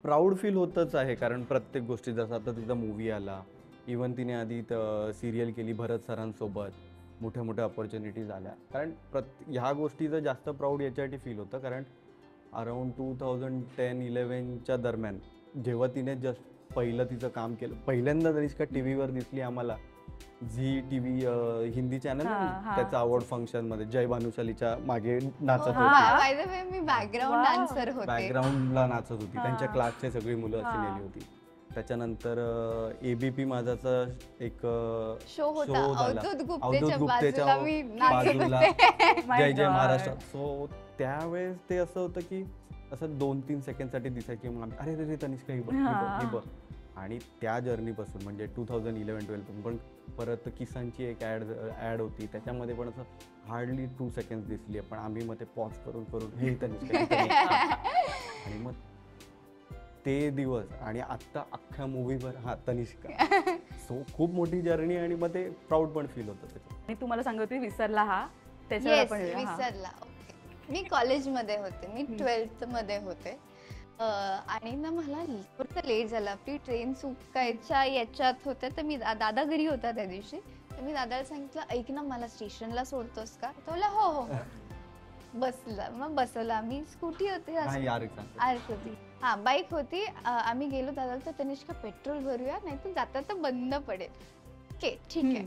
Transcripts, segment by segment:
Proud feel होतच आहे, कारण प्रत्येक गोष्टी जसं आता तिचा मूवी आला, इवन तिने आधी सिरियल केली भरत सरांसोबत, मोठ्या मोठ्या अपॉर्च्युनिटीज आल्या. कारण ह्या गोष्टीचं जास्त प्राऊड याच्यासाठी फील होतं, कारण अराउंड 2010-11च्या दरम्यान जेव्हा तिने जस्ट पहिलं तिचं काम केलं, पहिल्यांदा तनिष्का टी व्हीवर दिसली आम्हाला. Zee T V Hindi channel, त्याचा अवॉर्ड फंक्शन मध्ये जय भानुशालीच्या मागे नाचत होती. बाय द वे मी बॅकग्राऊंड डान्सर होते. बॅकग्राऊंडला नाचत होती. त्यांच्या क्लासचे सगळी मुलं अशी नेली होती. त्याच्यानंतर एबीपी माझाचा एक शो होता, अवधूत गुप्तेच्या बाजूला जय जय महाराष्ट्र. सो त्यावेळेस ते असं होतं की असं 2-3 सेकंडसाठी दिसायची, मग अरे रे तनिष्का ही बघ. आणि त्या जर्नीपासून म्हणजे 2011-12 पण परत किसानची एक ॲड होती, त्याच्यामध्ये पण असं हार्डली 2 सेकंड दिसली, पण आम्ही मग ते पॉज करून हे तनिष्का. आणि मग ते दिवस आणि आत्ता अख्ख्या मूवीवर तनिष्का. सो खूप मोठी जर्नी आणि मग ते प्राऊड पण फील होतं त्याच्यात. आणि तुम्हाला सांगत होती विसरला हा विसरला. मी कॉलेजमध्ये होते, मी 12th मध्ये होते. आणि ना मला थोडंसं लेट झाला, आपली ट्रेन चुकायच्या याच्यात होत्या, तर मी दादा घरी होता त्या दिवशी. तर मी दादाला सांगितलं, ऐक ना मला स्टेशनला सोडतोस का? तो बोलला हो हो. बसला, मग बसवला. मी स्कूटी होती, होती बाईक होती. आम्ही गेलो. दादाला तर तनिष्का पेट्रोल भरूया, नाही तर जाता तर बंद पडेल. ओके ठीक आहे.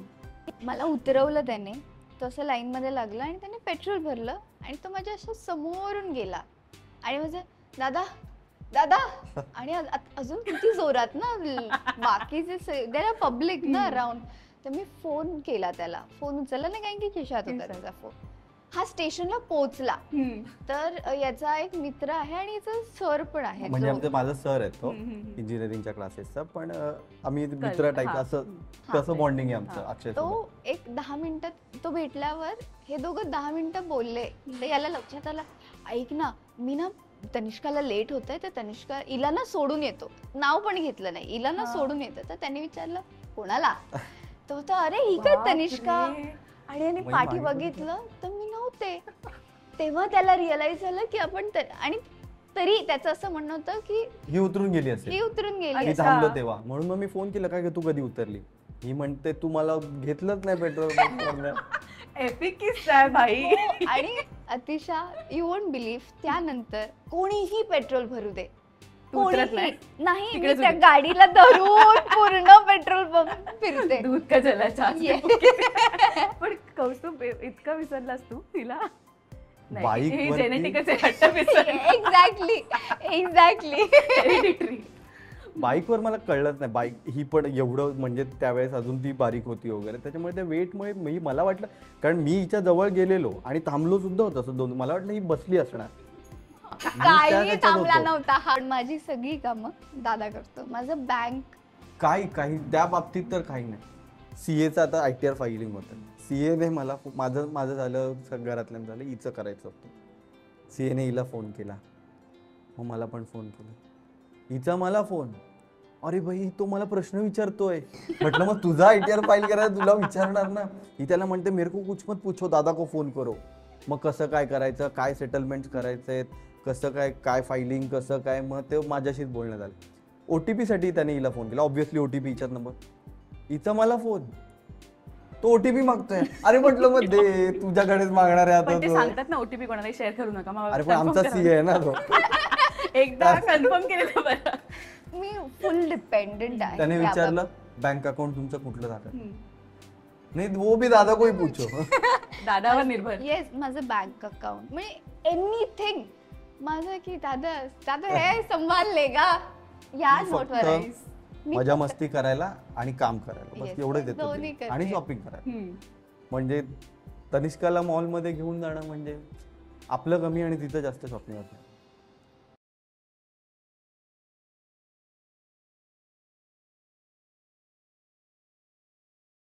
मला उतरवलं त्याने, तो असं लाईन मध्ये लागला आणि त्याने पेट्रोल भरलं आणि तो माझ्या अशा समोरून गेला आणि माझं दादा दादा. आणि अजून किती जोरात ना, बाकीचे देर पब्लिक ना अराउंड. तर मी फोन केला त्याला, फोन उचलला नाही कारण की खिशात होता त्याचा फोन. हा स्टेशनला पोहोचला. तर याचा एक मित्र आहे आणि याचा सर पण आहे, म्हणजे माझा सर आहे तो इंजिनिअरिंगच्या क्लासेसचा, पण आम्ही मित्र टाईप असं तसं बॉन्डिंग आहे आमचं. अक्षय तो एक 10 मिनिटात तो भेटल्यावर हे दोघं 10 मिनिटं बोलले. तर याला लक्षात आलं, ऐक ना मी ना तनिष्काला लेट होतंय, तर तनिष्का इला ना सोडून येतो. नाव पण घेतलं नाही, इला ना सोडून येतं. तर त्यांनी विचारलं कोणाला? तो होता अरे ही काय तनिष्का. आणि याने पाठी बघितलं तर मी नव्हते. तेव्हा त्याला रिअलाइज झालं की आपण आणि तरी त्याचं असं म्हणणं होतं की ही उतरून गेली असेल, ही उतरून गेली. थांबलो तेव्हा, म्हणून मग मी फोन केला काय तू कधी उतरली. ही म्हणते तू मला घेतलंच नाही पेट्रोल. एपिक किस्सा आहे भाई. आणि अतिशा यू वोंट बिलीव्ह, त्यानंतर कोणीही पेट्रोल भरू दे, नाही मी त्या गाडीला धरून पूर्ण पेट्रोल पंप फिरते. दूध का जलाचा. पण कौस्तुभ इतका विसरलास तू तिला? जेनेटिकच आहे. एक्झॅक्टली. बाईकवर मला कळलंच नाही. बाईक ही पण एवढं म्हणजे त्यावेळेस अजून ती बारीक होती वगैरे, त्याच्यामुळे त्या वेटमुळे मला वाटलं, कारण मी हिच्या जवळ गेलेलो आणि थांबलो सुद्धा होतं असं दोन, मला वाटलं ही बसली असणार. काही थांबला नव्हता. हा माझी सगळी कामं दादा करतो. माझं बँक काही त्या बाबतीत तर काही नाही. सीएचं आता ITR फायलिंग होतं. सीएने मला माझं झालं, घरातल्यानं झालं, हिचं करायचं होतं. सीएने हिला फोन केला, मग मला पण फोन केला, हिचा मला फोन. अरे भाई तो मला प्रश्न विचारतोय. म्हटलं मग तुझा ITR फाईल करायला तुला विचारणार ना. ही त्याला म्हणते मेरे को कुछ मत पूछो, दादा को फोन करो. मग कसं काय करायचं, काय सेटलमेंट करायचंय, कसं काय फायलिंग, कसं काय. मग ते माझ्याशीच बोलण्यात आलं. OTP साठी त्याने हिला फोन केला. ऑब्व्हियसली OTP हिच्यात नंबर, हिचा मला फोन, तो OTP मागतोय. अरे म्हटलं मग दे, तुझ्याकडेच मागणार आहे आता. सांगतात ना OTP कोणाला शेअर करू नका. अरे पण आमचा सीए आहे ना तो. एकदा कन्फर्म केलं बरं. मी फुल डिपेंडेंट आहे. त्याने विचारलं बँक अकाउंट तुमचं कुठलं दाखल, नाही वो भी दादा कोई पूछो. दादावर निर्भर. येस, माझं बँक अकाउंट म्हणजे एनिथिंग माझं की दादा हे संभाळलेगा या नोटवर. मजा मस्ती करायला आणि काम करायला, बस एवढंच येतं. आणि शॉपिंग करायला. म्हणजे तनिष्काला मॉलमध्ये घेऊन जाणं म्हणजे आपलं कमी आणि तिथं जास्त शॉपिंग होतं.